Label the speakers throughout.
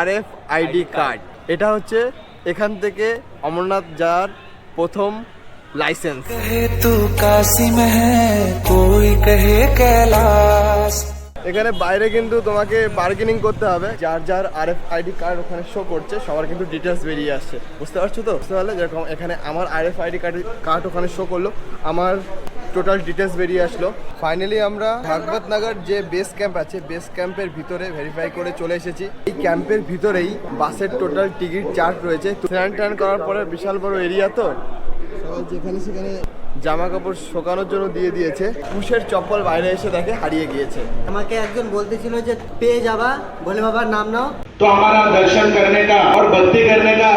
Speaker 1: RFID card. এটা হচ্ছে এখান থেকে অমরনাথ যাওয়ার প্রথম লাইসেন্স। এখানে বাইরে কিন্তু তোমাকে বার্গেনিং করতে হবে। যার যার RFID কার্ড ওখানে শো করছে সবার কিন্তু ডিটেলস বেরিয়ে আসছে, বুঝতে পারছো তো? বুঝতে পারলে? যেরকম এখানে আমার RFID কার্ড ওখানে শো করলো, আমার টোটাল ডিটেলস বেরিয়ে আসলো। ফাইনালি আমরা ভাগবত নগর যে বেস ক্যাম্প আছে, বেস ক্যাম্পের ভিতরে ভেরিফাই করে চলে এসেছি। এই ক্যাম্পের ভিতরেই বাসের টোটাল টিকিট চার্জ রয়েছে। স্নান টান করার পরে বিশাল বড় এরিয়া তো, সবাই যেখানে সেখানে জামা কাপড় শুকানোর জন্য দিয়ে দিয়েছে। পুষের চপ্পল বাইরে এসে দেখে হারিয়ে গিয়েছে।
Speaker 2: আমাকে একজন বলতেছিল যে পেয়ে যাবা, বলে বাবার নাম নাও।
Speaker 3: तो हमारा दर्शन करने का और भक्ति करने का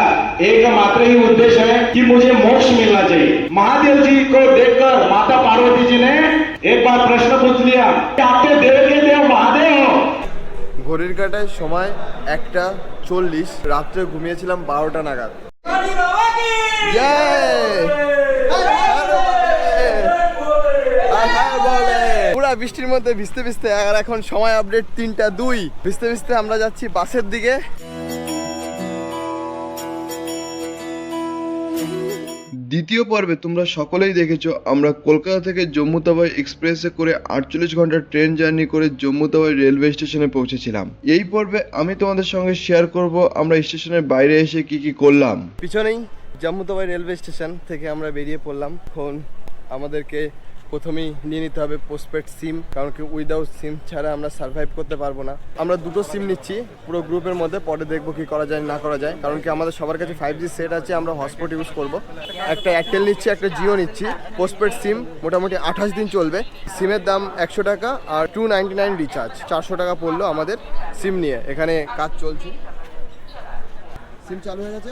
Speaker 3: एकमात्र ही उद्देश्य है कि मुझे मोक्ष मिलना चाहिए। महादेव जी को देखकर माता पार्वती जी ने एक बार प्रश्न पूछ लिया, आपके देव के देव महादेव हो।
Speaker 1: ঘড়ির কাঁটায় সময় 1:40, রাত্রে ঘুমিয়েছিলাম 12টা নাগাদ। পুরা বৃষ্টির মধ্যে ভিজতে ভিজতে, আর এখন সময় আপডেট 3:02। ভিজতে ভিজতে আমরা যাচ্ছি বাসের দিকে। দ্বিতীয় পর্বে তোমরা সকলেই দেখেছো আমরা কলকাতা থেকে জম্মু তাওয়াই এক্সপ্রেসে করে 48 ঘন্টা ট্রেন জার্নি করে জম্মু তাওয়াই রেলওয়ে স্টেশনে পৌঁছেছিলাম। এই পর্বে আমি তোমাদের সঙ্গে শেয়ার করব আমরা স্টেশনের বাইরে এসে কি কি করলাম। পিছনেই জম্মু তাওয়াই রেলওয়ে স্টেশন থেকে আমরা বেরিয়ে পড়লাম। এখন আমাদেরকে প্রথমেই নিয়ে নিতে হবে পোস্টপেড সিম, কারণ কি উইদাউট সিম ছাড়া আমরা সার্ভাইভ করতে পারবো না। আমরা দুটো সিম নিচ্ছি পুরো গ্রুপের মধ্যে, পরে দেখবো কি করা যায় না করা যায়। কারণ কি আমাদের সবার কাছে 5G সেট আছে, আমরা হটস্পট ইউজ করব। একটা এয়ারটেল নিচ্ছি, একটা জিও নিচ্ছি। পোস্টপেড সিম মোটামুটি 28 দিন চলবে। সিমের দাম 100 টাকা আর 299 রিচার্জ, 400 টাকা পড়লো আমাদের সিম নিয়ে। এখানে কাজ চলছে। সিম চালু হয়ে গেছে?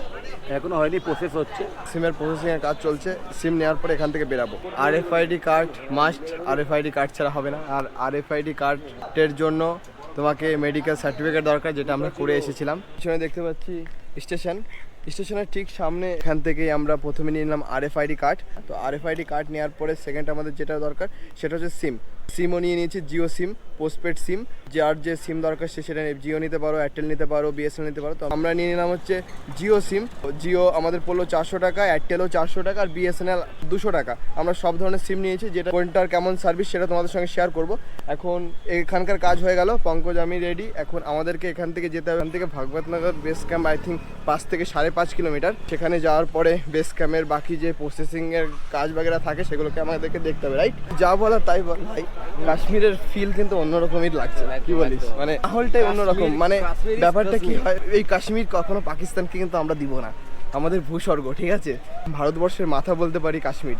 Speaker 4: এখনো হয়নি, প্রসেস হচ্ছে।
Speaker 1: সিমের প্রসেসিং এর কাজ চলছে। সিম নেওয়ার পরে এখান থেকে বেরাবো। RFID card must, RFID card ছাড়া হবে না। আর RFID কার্ডের জন্য তোমাকে মেডিকেল সার্টিফিকেট দরকার, যেটা আমরা করে এসেছিলাম। পিছনে দেখতে পাচ্ছি স্টেশনের ঠিক সামনে। এখান থেকেই আমরা প্রথমে নিয়ে নিলাম RFID কার্ড। তো RFID কার্ড নেওয়ার পরে সেকেন্ড আমাদের যেটা দরকার সেটা হচ্ছে সিমও নিয়ে নিয়েছি। জিও সিম, পোস্টপেড সিম, যার যে সিম দরকার সে সেটা জিও নিতে পারো, এয়ারটেল নিতে পারো, BSNL নিতে পারো। তো আমরা নিয়ে নিলাম হচ্ছে জিও সিম। জিও আমাদের পড়লো 400 টাকা, এয়ারটেলও 400 টাকা, আর BSNL 200 টাকা। আমরা সব ধরনের সিম নিয়েছি, যেটা কোনটার কেমন সার্ভিস সেটা তোমাদের সঙ্গে শেয়ার করব। এখন এখানকার কাজ হয়ে গেল, পঙ্কজ আমি রেডি। এখন আমাদেরকে এখান থেকে যেতে হবে। এখান থেকে ভাগবত নগর বেস ক্যাম্প আই থিঙ্ক 5 থেকে 5.5 কিলোমিটার। সেখানে যাওয়ার পরে বেস ক্যাম্পের বাকি যে প্রসেসিংয়ের কাজ বাগেরা থাকে সেগুলোকে আমাদেরকে দেখতে হবে, রাইট? যা বলা তাই বল ভাই, কাশ্মীরের ফিল কিন্তু অন্যরকমই লাগছে, কি বলিস? মানে মাহলটাই অন্যরকম। মানে ব্যাপারটা কি হয়, এই কাশ্মীর কখনো পাকিস্তানকে কিন্তু আমরা দিব না, আমাদের ভূস্বর্গ, ঠিক আছে? ভারতবর্ষের মাথা বলতে পারি কাশ্মীর।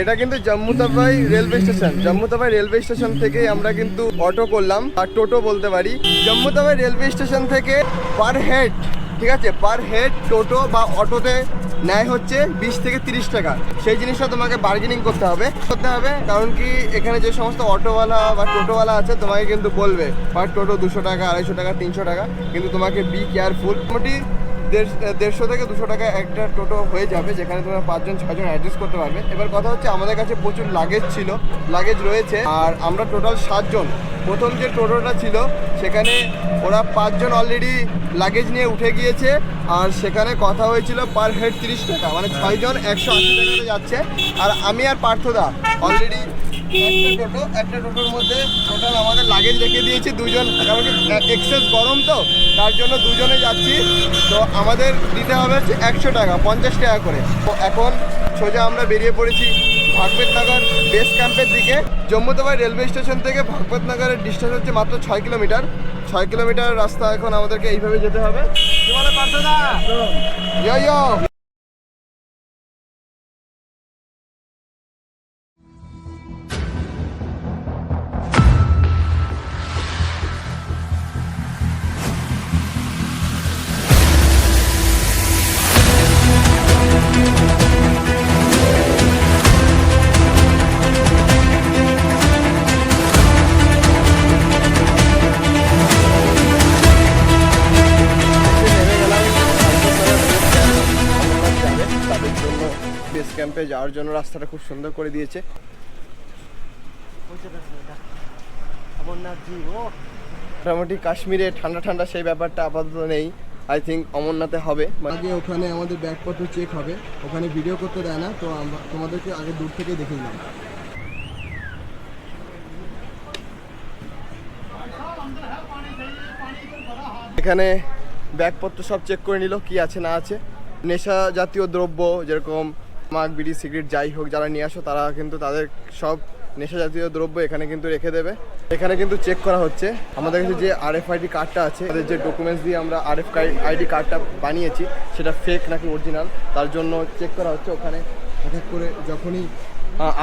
Speaker 1: এটা কিন্তু Jammu Tawi railway station. Jammu Tawi railway station থেকে আমরা কিন্তু অটো করলাম, আর টোটো বলতে পারি। জম্মু তাওয়াই রেলওয়ে স্টেশন থেকে পার হেড, ঠিক আছে, পার হেড টোটো বা অটোতে নেয় হচ্ছে 20 থেকে 30 টাকা। সেই জিনিসটা তোমাকে বার্গেনিং করতে হবে। কারণ কি এখানে যে সমস্ত অটোওয়ালা বা টোটোওয়ালা আছে তোমাকে কিন্তু বলবে পার টোটো 200 টাকা, 250 টাকা, 300 টাকা। কিন্তু তোমাকে বি কেয়ারফুল। মোটামুটি 150 থেকে 200 টাকা একটা টোটো হয়ে যাবে, যেখানে তোমরা 5জন 6জন অ্যাডজাস্ট করতে পারবে। এবার কথা হচ্ছে আমাদের কাছে প্রচুর লাগেজ রয়েছে, আর আমরা টোটাল 7 জন। প্রথম যে টোটোটা ছিল সেখানে ওরা 5 জন অলরেডি লাগেজ নিয়ে উঠে গিয়েছে, আর সেখানে কথা হয়েছিল পার হেড 30 টাকা, মানে 6 জন 180 টাকাতে যাচ্ছে। আর আমি আর পার্থদা অলরেডি একটা টোটোর মধ্যে টোটাল আমাদের লাগেজ রেখে দিয়েছি 2 জন, কারণ এক্সেস গরম তো তার জন্য 2 জনে যাচ্ছি। তো আমাদের দিতে হবে হচ্ছে 100 টাকা, 50 টাকা করে। তো এখন সোজা আমরা বেরিয়ে পড়েছি ভাগবত নগর বেস ক্যাম্পের দিকে। জম্মু তাওয়াই রেলওয়ে স্টেশন থেকে ভাগবত নগরের ডিস্টেন্স হচ্ছে মাত্র 6 কিলোমিটার। 6 কিলোমিটার রাস্তা এখন আমাদেরকে এইভাবে যেতে হবে। বেস ক্যাম্পে যাওয়ার জন্য রাস্তাটা খুব সুন্দর করে দিয়েছে।
Speaker 2: অমরনাথজি ও
Speaker 1: মোটামুটি কাশ্মীরে ঠান্ডা ঠান্ডা সেই ব্যাপারটা আপাতত নেই। আই থিঙ্ক অমরনাথে হবে। আগে ওখানে আমাদের ব্যাগপত্র চেক হবে, ওখানে ভিডিও করতে দেয় না, তো আমরা তোমাদেরকে আগে দূর থেকে দেখে নিলাম। এখানে ব্যাগপত্র সব চেক করে নিল কি আছে না আছে। নেশা জাতীয় দ্রব্য যেরকম তামাক বিড়ি সিগারেট যাই হোক যারা নিয়ে আসো তারা কিন্তু তাদের সব নেশা জাতীয় দ্রব্য এখানে কিন্তু রেখে দেবে। এখানে কিন্তু চেক করা হচ্ছে আমাদের কাছে যে RFID কার্ডটা আছে, আমাদের যে ডকুমেন্টস দিয়ে আমরা RFID কার্ডটা বানিয়েছি সেটা ফেক নাকি অরিজিনাল তার জন্য চেক করা হচ্ছে। ওখানে এক এক করে যখনই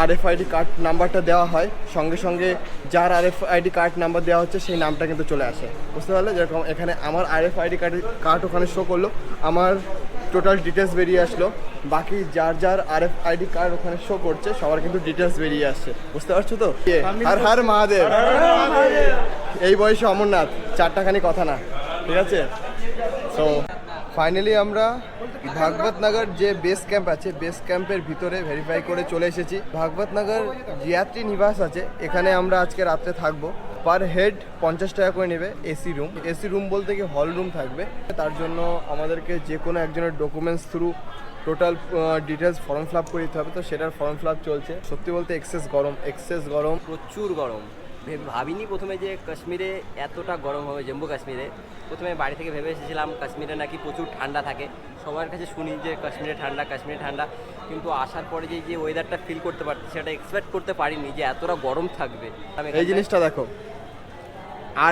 Speaker 1: RFID কার্ড নাম্বারটা দেওয়া হয় সঙ্গে সঙ্গে যার RFID কার্ড নাম্বার দেওয়া হচ্ছে সেই নামটা কিন্তু চলে আসে, বুঝতে পারলে? যেরকম এখানে আমার RFID কার্ড ওখানে শো করলো, আমার টোটাল ডিটেলস বেরিয়ে আসলো, বাকি যার যার RFID কার্ড ওখানে শো করছে সবার কিন্তু ডিটেলস বেরিয়ে আসছে, বুঝতে পারছো তো? হর হর মহাদেব। এই বয়সে অমরনাথ চারটাখানি কথা না, ঠিক আছে? সো ফাইনালি আমরা ভাগবতনগর যে বেস ক্যাম্প আছে বেস ক্যাম্পের ভিতরে ভেরিফাই করে চলে এসেছি। ভাগবতনগর যাত্রী নিবাস আছে, এখানে আমরা আজকে রাত্রে থাকবো। পার হেড 50 টাকা করে নেবে এসি রুম বলতে কি হল রুম থাকবে। তার জন্য আমাদেরকে যে কোনো একজনের documents through total details form fill up করে দিতে হবে, তো সেটার ফর্ম ফিল আপ চলছে। সত্যি বলতে এক্সেস গরম।
Speaker 5: প্রচুর গরম। ভাবিনি প্রথমে যে কাশ্মীরে এতটা গরম হবে। জম্মু কাশ্মীরে প্রথমে বাড়ি থেকে ভেবে এসেছিলাম কাশ্মীরে নাকি প্রচুর ঠান্ডা থাকে, সবার কাছে শুনি যে কাশ্মীরে ঠান্ডা, কিন্তু আসার পরে যে ওয়েদারটা ফিল করতে পারছি সেটা এক্সপেক্ট করতে পারিনি যে এতটা গরম থাকবে।
Speaker 1: এই জিনিসটা দেখো,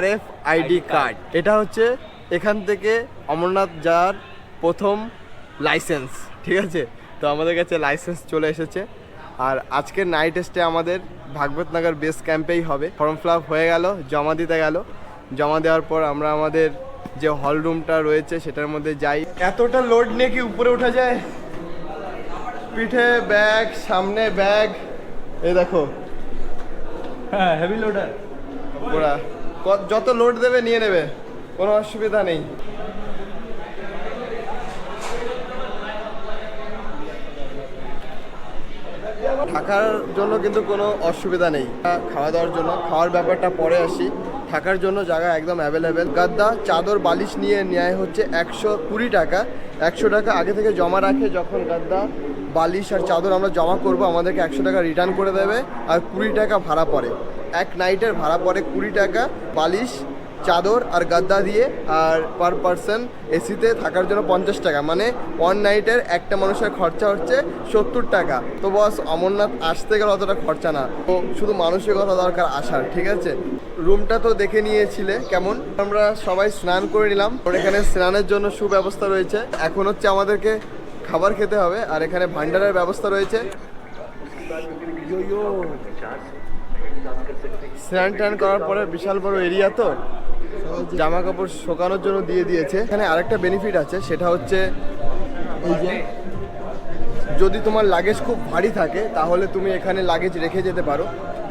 Speaker 1: RFID কার্ড, এটা হচ্ছে এখান থেকে অমরনাথ যাওয়ার প্রথম লাইসেন্স, ঠিক আছে? তো আমাদের কাছে লাইসেন্স চলে এসেছে। আর আজকের নাইট স্টে আমাদের ভাগবতনগর বেস ক্যাম্পেই হবে। ফর্ম ফিল আপ হয়ে গেল, জমা দিতে গেল, জমা দেওয়ার পর আমরা আমাদের যে হল রুমটা রয়েছে সেটার মধ্যে যাই। এতটা লোড নিয়ে কি উপরে ওঠা যায়? পিঠে ব্যাগ, সামনে ব্যাগ, এই দেখো,
Speaker 4: হ্যাঁ হেভি লোডার।
Speaker 1: ওরা যত লোড দেবে নিয়ে নেবে, কোনো অসুবিধা নেই। থাকার জন্য কিন্তু কোনো অসুবিধা নেই, খাওয়া দাওয়ার জন্য খাওয়ার ব্যাপারটা পরে আসি। থাকার জন্য জায়গা একদম অ্যাভেলেবেল। গাদ্দা চাদর বালিশ নিয়ে নেয় হচ্ছে 120 টাকা। 100 টাকা আগে থেকে জমা রাখে, যখন গাদ্দা বালিশ আর চাদর আমরা জমা করব আমাদেরকে 100 টাকা রিটার্ন করে দেবে। আর 20 টাকা ভাড়া পড়ে, এক নাইটের ভাড়া পড়ে 20 টাকা বালিশ চাদর আর গাদ্দা দিয়ে। আর পার পারসন এসিতে থাকার জন্য 50 টাকা, মানে ওয়ান নাইটের একটা মানুষের খরচা হচ্ছে 70 টাকা। তো বস অমরনাথ আসতে গেলে অতটা খরচা না, তো শুধু মানসিকতা দরকার আসার, ঠিক আছে? রুমটা তো দেখে নিয়েছিলে কেমন। আমরা সবাই স্নান করে নিলাম, ওর এখানে স্নানের জন্য সুব্যবস্থা রয়েছে। এখন হচ্ছে আমাদেরকে খাবার খেতে হবে, আর এখানে ভান্ডারের ব্যবস্থা রয়েছে। স্নান টান করার পরে বিশাল বড় এরিয়া, তো জামা কাপড় শুকানোর জন্য দিয়ে দিয়েছে। এখানে আরেকটা বেনিফিট আছে, সেটা হচ্ছে এই যে যদি তোমার লাগেজ খুব ভারী থাকে তাহলে তুমি এখানে লাগেজ রেখে যেতে পারো।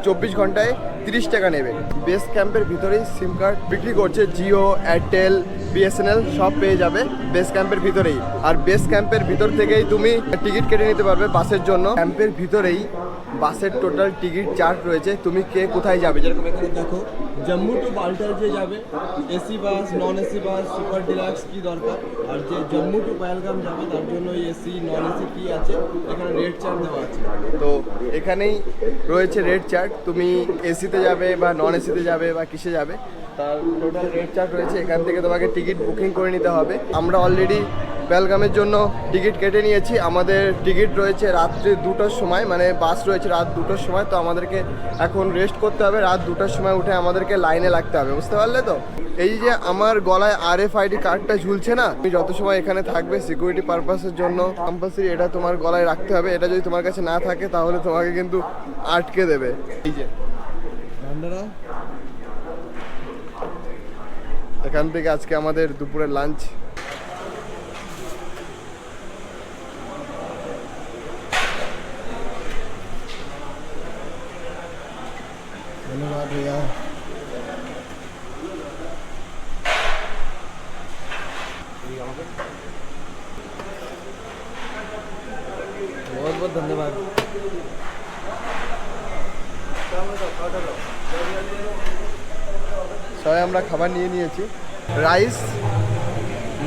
Speaker 1: 24 ঘন্টায় 30 টাকা নেবে। বেস ক্যাম্পের ভিতরেই সিম কার্ড বিক্রি করছে, জিও, এয়ারটেল, BSNL সব পেয়ে যাবে বেস ক্যাম্পের ভিতরেই। আর বেস ক্যাম্পের ভিতর থেকেই তুমি টিকিট কেটে নিতে পারবে বাসের জন্য। ক্যাম্পের ভিতরেই বাসের টোটাল টিকিট চার্ট রয়েছে, তুমি কে কোথায় যাবে। যেরকম এখানে দেখো, জম্মু টু বাল্টাল যে যাবে, AC bus, non AC bus, super deluxe কি দরকার। আর যে জম্মু টু পহেলগাম যাবে তার জন্য এসি নন এসি কি আছে, এখানে রেট চার্ট দেওয়া আছে। তো এখানেই রয়েছে রেট চার্ট, তুমি এসিতে যাবে বা নন এসিতে যাবে বা কিসে যাবে তার টোটাল রেট চার্ট রয়েছে। এখান থেকে তোমাকে টিকিট বুকিং করে নিতে হবে। আমরা অলরেডি পহেলগামের জন্য টিকিট কেটে নিয়েছি। আমাদের টিকিট রয়েছে রাত্রি 2টার সময়, মানে বাস রয়েছে রাত 2টার সময়। তো আমাদেরকে এখন রেস্ট করতে হবে, রাত 2টার সময় উঠে আমাদেরকে লাইনে লাগতে হবে, বুঝতে পারলে তো? এই যে আমার গলায় RFID কার্ডটা ঝুলছে না, তুমি যত সময় এখানে থাকবে সিকিউরিটি পারপাসের জন্য কম্পালসারি এটা তোমার গলায় রাখতে হবে। এটা যদি তোমার কাছে না থাকে তাহলে তোমাকে কিন্তু আটকে দেবে। এই যে ভান্ডারা, এখান থেকে আজকে আমাদের দুপুরের লাঞ্চ। धन्यवाद भैया। बहुत बहुत धन्यवाद। সবাই আমরা খাবার নিয়ে নিয়েছি, রাইস,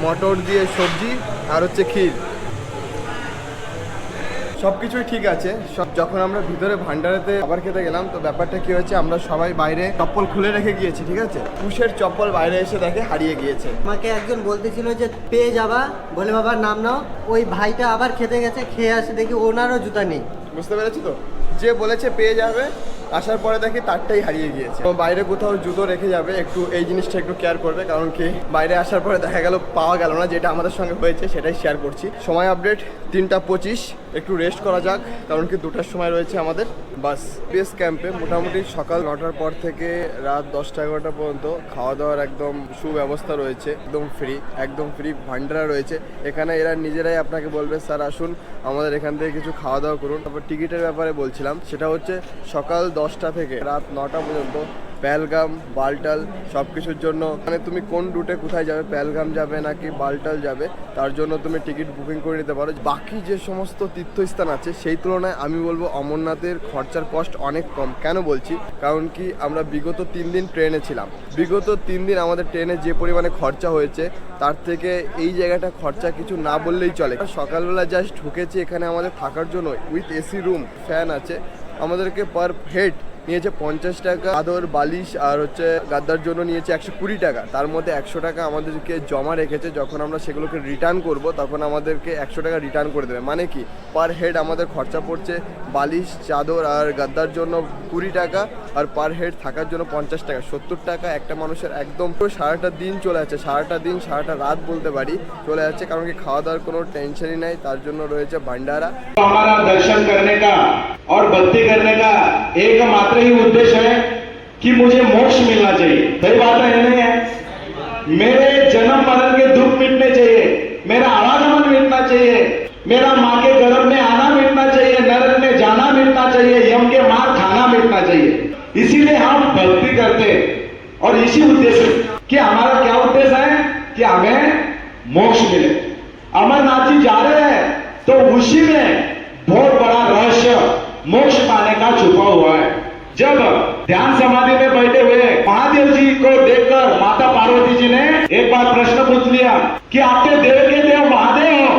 Speaker 1: মটর দিয়ে সবজি আর হচ্ছে ক্ষীর। সব কিছুই ঠিক আছে। যখন আমরা ভিতরে ভান্ডারেতে খাবার খেতে গেলাম তো ব্যাপারটা কি হয়েছে, আমরা সবাই বাইরে চপ্পল খুলে রেখে গিয়েছি, ঠিক আছে। পুষের চপ্পল বাইরে এসে দেখে হারিয়ে গিয়েছে।
Speaker 2: আমাকে একজন বলতেছিল যে পেয়ে যাবা, বলে বাবার নাম নাও। ওই ভাইটা আবার খেতে গেছে, খেয়ে আসে দেখি ওনারও জুতা নেই।
Speaker 1: বুঝতে পেরেছি তো, যে বলেছে পেয়ে যাবে, আসার পরে দেখি তারটাই হারিয়ে গিয়েছে। তো বাইরে কোথাও জুতো রেখে যাবে, একটু এই জিনিসটা একটু কেয়ার করবে, কারণ কি বাইরে আসার পরে দেখা গেল পাওয়া গেল না, যেটা আমাদের সঙ্গে হয়েছে সেটাই শেয়ার করছি। সময় আপডেট 3:25, একটু রেস্ট করা যাক, কারণ কি 2টার সময় রয়েছে আমাদের বাস। বেস ক্যাম্পে মোটামুটি সকাল 9টার পর থেকে রাত 10টা-11টা পর্যন্ত খাওয়া দাওয়ার একদম সুব্যবস্থা রয়েছে, একদম ফ্রি ভান্ডারা রয়েছে এখানে। এরা নিজেরাই আপনাকে বলবে স্যার আসুন আমাদের এখান থেকে কিছু খাওয়া দাওয়া করুন। তারপর টিকিটের ব্যাপারে বলছিলাম, সেটা হচ্ছে সকাল 10টা থেকে রাত 9টা পর্যন্ত পেহেলগাম, বালটাল সব কিছুর জন্য, মানে তুমি কোন রুটে কোথায় যাবে, পেহেলগাম যাবে নাকি বালটাল যাবে, তার জন্য তুমি টিকিট বুকিং করে নিতে পারো। বাকি যে সমস্ত তীর্থস্থান আছে সেই তুলনায় আমি বলবো অমরনাথের খরচার কষ্ট অনেক কম। কেন বলছি, কারণ কি আমরা বিগত 3 দিন ট্রেনে ছিলাম, বিগত 3 দিন আমাদের ট্রেনে যে পরিমাণে খরচা হয়েছে তার থেকে এই জায়গাটা খরচা কিছু না বললেই চলে। সকালবেলা জাস্ট ঢুকেছি এখানে আমাদের থাকার জন্য, উইথ এসি রুম, ফ্যান আছে। আমাদেরকে পার হেড নিয়েছে 50 টাকা, চাদর, বালিশ আর হচ্ছে গাদ্দার জন্য নিয়েছে 120 টাকা। তার মধ্যে 100 টাকা আমাদেরকে জমা রেখেছে, যখন আমরা সেগুলোকে রিটার্ন করব তখন আমাদেরকে 100 টাকা রিটার্ন করে দেবে। মানে কি পার হেড আমাদের খরচা পড়ছে বালিশ, চাদর আর গাদ্দার জন্য 20 টাকা, আর পার হেড থাকার জন্য 50 টাকা, 70 টাকা একটা মানুষের একদম সারাটা দিন চলে যাচ্ছে, সারাটা রাত বলতে পারি চলে যাচ্ছে, কারণ কি খাওয়া দাওয়ার কোনো টেনশনই নাই। তার জন্য রয়েছে ভান্ডারা।
Speaker 3: हमारा दर्शन करने का और भक्ति करने का एकमात्र ही उद्देश्य है कि मुझे मोक्ष मिलना चाहिए। सही बात है नहीं है? मेरे जन्म मरण के दुख मिटने चाहिए, मेरा आवागमन मिटना चाहिए, मेरा माँ के गर्भ में आना मिटना चाहिए, नरक में जाना मिटना चाहिए, यम के मार खाना मिटना चाहिए। इसीलिए हम भक्ति करते हैं और इसी उद्देश्य कि हमारा क्या उद्देश्य है कि हमें मोक्ष मिले। अमरनाथ जी जा रहे हैं तो उसी में बहुत बड़ा रहस्य मोक्ष पाने का छुपा हुआ है। जब ध्यान समाधि में बैठे हुए महादेव जी को देखकर माता पार्वती जी ने एक बार प्रश्न पूछ लिया कि आपके देव के देव महादेव हो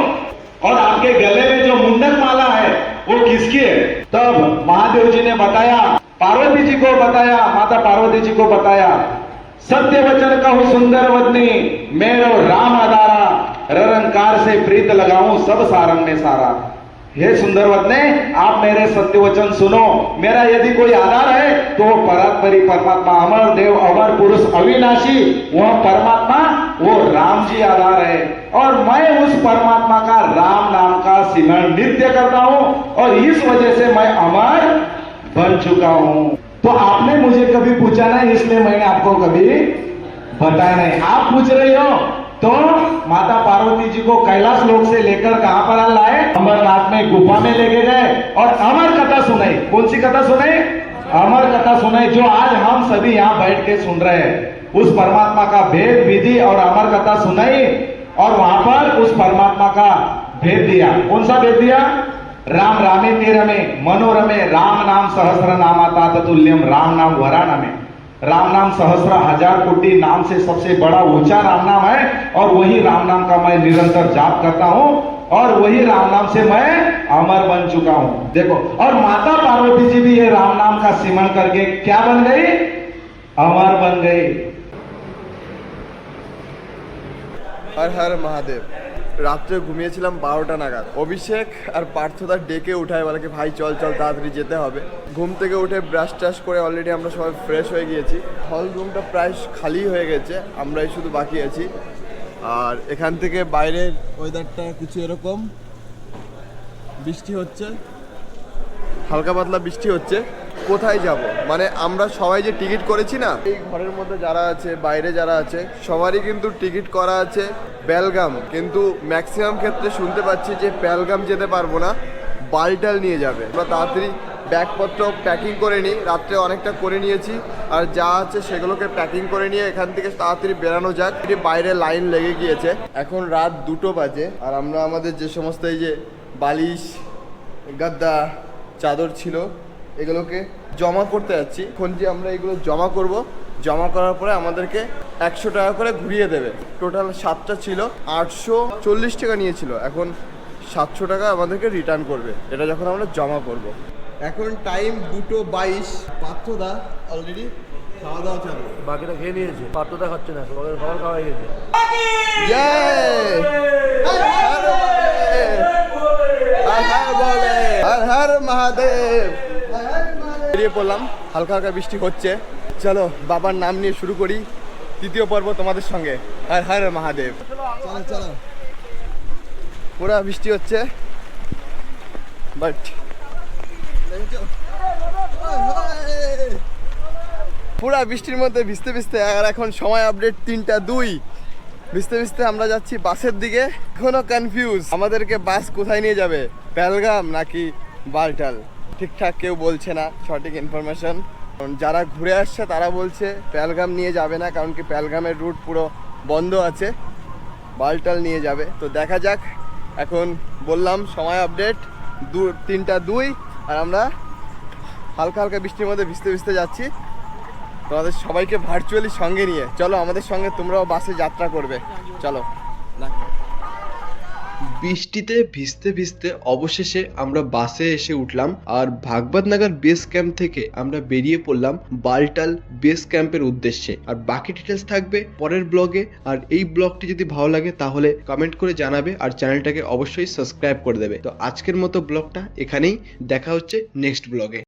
Speaker 3: और आपके गले में जो मुंडक माला है वो किसकी है? तब महादेव जी ने बताया, पार्वती जी को बताया, माता पार्वती जी को बताया, सत्य वचन कहूं सुंदर वदनी, मेरो राम आधारा, ररंकार से प्रीत लगाऊं सब सारंग में सारा। हे सुंदर वदने, आप मेरे सत्य वचन सुनो, मेरा यदि कोई आधार है तो वो परात्परी परमात्मा, अमर देव, अमर पुरुष, अविनाशी, वह परमात्मा, वो राम जी आधार है। और मैं उस परमात्मा का राम नाम का सिमरण नित्य करता हूं और इस वजह से मैं अमर बन चुका हूं। तो आपने मुझे कभी पूछा नहीं, इसलिए मैंने आपको कभी बताया नहीं। आप पूछ रही हो तो माता पार्वती जी को कैलाश लोक से लेकर कहां पर लाए? अमरनाथ में गुफा में लेके गए और अमर कथा सुनाई। कौन सी कथा सुनाई? अमर कथा सुनाई, जो आज हम सभी यहाँ बैठ के सुन रहे हैं। उस परमात्मा का भेद विधि और अमर कथा सुनाई और वहां पर उस परमात्मा का भेद दिया। कौन सा भेद दिया? राम रामे तेरमे मनोरमे, राम नाम सहस्र नामाता तुल्यम, राम नाम वराना में। राम नाम सहस्र 1000 कोटि नाम से सबसे बड़ा ऊंचा राम नाम है और वही राम नाम का मैं निरंतर जाप करता हूं और वही राम नाम से मैं अमर बन चुका हूं। देखो, और माता पार्वती जी भी ये राम नाम का सिमरण करके क्या बन गई? अमर बन गई।
Speaker 1: हर हर महादेव। রাত্রে ঘুমিয়েছিলাম 12টা নাগাদ। অভিষেক আর পার্থদা ডেকে উঠায়, বলে কি ভাই চল চল তাড়াতাড়ি যেতে হবে। ঘুম থেকে উঠে ব্রাশ ট্রাশ করে অলরেডি আমরা সবাই ফ্রেশ হয়ে গিয়েছি। হল রুমটা প্রায় খালি হয়ে গেছে, আমরাই শুধু বাকি আছি। আর এখান থেকে বাইরের ওয়েদারটা কিছু এরকম, বৃষ্টি হচ্ছে, হালকা পাতলা বৃষ্টি হচ্ছে। কোথায় যাব, মানে আমরা সবাই যে টিকিট করেছি না, এই ঘরের মধ্যে যারা আছে, বাইরে যারা আছে, সবারই কিন্তু টিকিট করা আছে পেহেলগাম, কিন্তু ম্যাক্সিমাম ক্ষেত্রে শুনতে পাচ্ছি যে পেহেলগাম যেতে পারবো না, বালটাল নিয়ে যাবে। আমরা তাড়াতাড়ি ব্যাগপত্র প্যাকিং করে নিই, রাত্রে অনেকটা করে নিয়েছি, আর যা আছে সেগুলোকে প্যাকিং করে নিয়ে এখান থেকে তাড়াতাড়ি বেরানো যাক। বাইরে লাইন লেগে গিয়েছে, এখন রাত 2টো বাজে, আর আমরা আমাদের যে সমস্ত এই যে বালিশ, গাদ্দা, চাদর ছিল এগুলোকে জমা করতে যাচ্ছি। এখন যে আমরা এগুলো জমা করব, জমা করার পরে আমাদেরকে 100 টাকা করে ঘুরিয়ে দেবে। টোটাল 7টা ছিল, 840 টাকা নিয়েছিল, এখন 700 টাকা আমাদেরকে রিটার্ন করবে, এটা যখন আমরা জমা করব। এখন টাইম 2:22, পার্থদা অলরেডি খাওয়া দাওয়া চালু।
Speaker 4: বাকিটা খেয়ে নিয়েছে, পাত্রটা খাচ্ছে না, সকালের খাবার খাওয়া হয়ে গেছে।
Speaker 1: হর হর মহাদেব। বেরিয়ে পড়লাম, হালকা হালকা বৃষ্টি হচ্ছে। চলো বাবার নাম নিয়ে শুরু করি তৃতীয় পর্ব তোমাদের সঙ্গে। হর হর মহাদেব। চলো চলো, পুরা বৃষ্টি হচ্ছে, বাট পুরা বৃষ্টির মধ্যে ভিজতে ভিজতে, আর এখন সময় আপডেট 3:02। ভিজতে ভিজতে আমরা যাচ্ছি বাসের দিকে। এখনো কনফিউজ আমাদেরকে বাস কোথায় নিয়ে যাবে, পেহেলগাম নাকি বালটাল, ঠিকঠাক কেউ বলছে না সঠিক ইনফরমেশন। যারা ঘুরে আসছে তারা বলছে পেহেলগাম নিয়ে যাবে না, কারণ কি পেহেলগামের রুট পুরো বন্ধ আছে, বালটাল নিয়ে যাবে। তো দেখা যাক। এখন বললাম সময় আপডেট 3:02, আর আমরা হালকা হালকা বৃষ্টির মধ্যে ভিজতে ভিজতে যাচ্ছি তোমাদের সবাইকে ভার্চুয়ালি সঙ্গে নিয়ে। চলো আমাদের সঙ্গে তোমরাও বাসে যাত্রা করবে, চলো।
Speaker 6: বৃষ্টিতে ভিজতে ভিজতে অবশেষে আমরা বাসে এসে উঠলাম, আর ভাগবতনগর বেস ক্যাম্প থেকে আমরা বেরিয়ে পড়লাম বালটাল বেস ক্যাম্পের উদ্দেশ্যে। আর বাকি ডিটেলস থাকবে পরের ব্লগে। আর এই ব্লগটি যদি ভালো লাগে তাহলে কমেন্ট করে জানাবে, আর চ্যানেলটাকে অবশ্যই সাবস্ক্রাইব করে দেবে। তো আজকের মতো ব্লগটা এখানেই, দেখা হচ্ছে নেক্সট ব্লগে।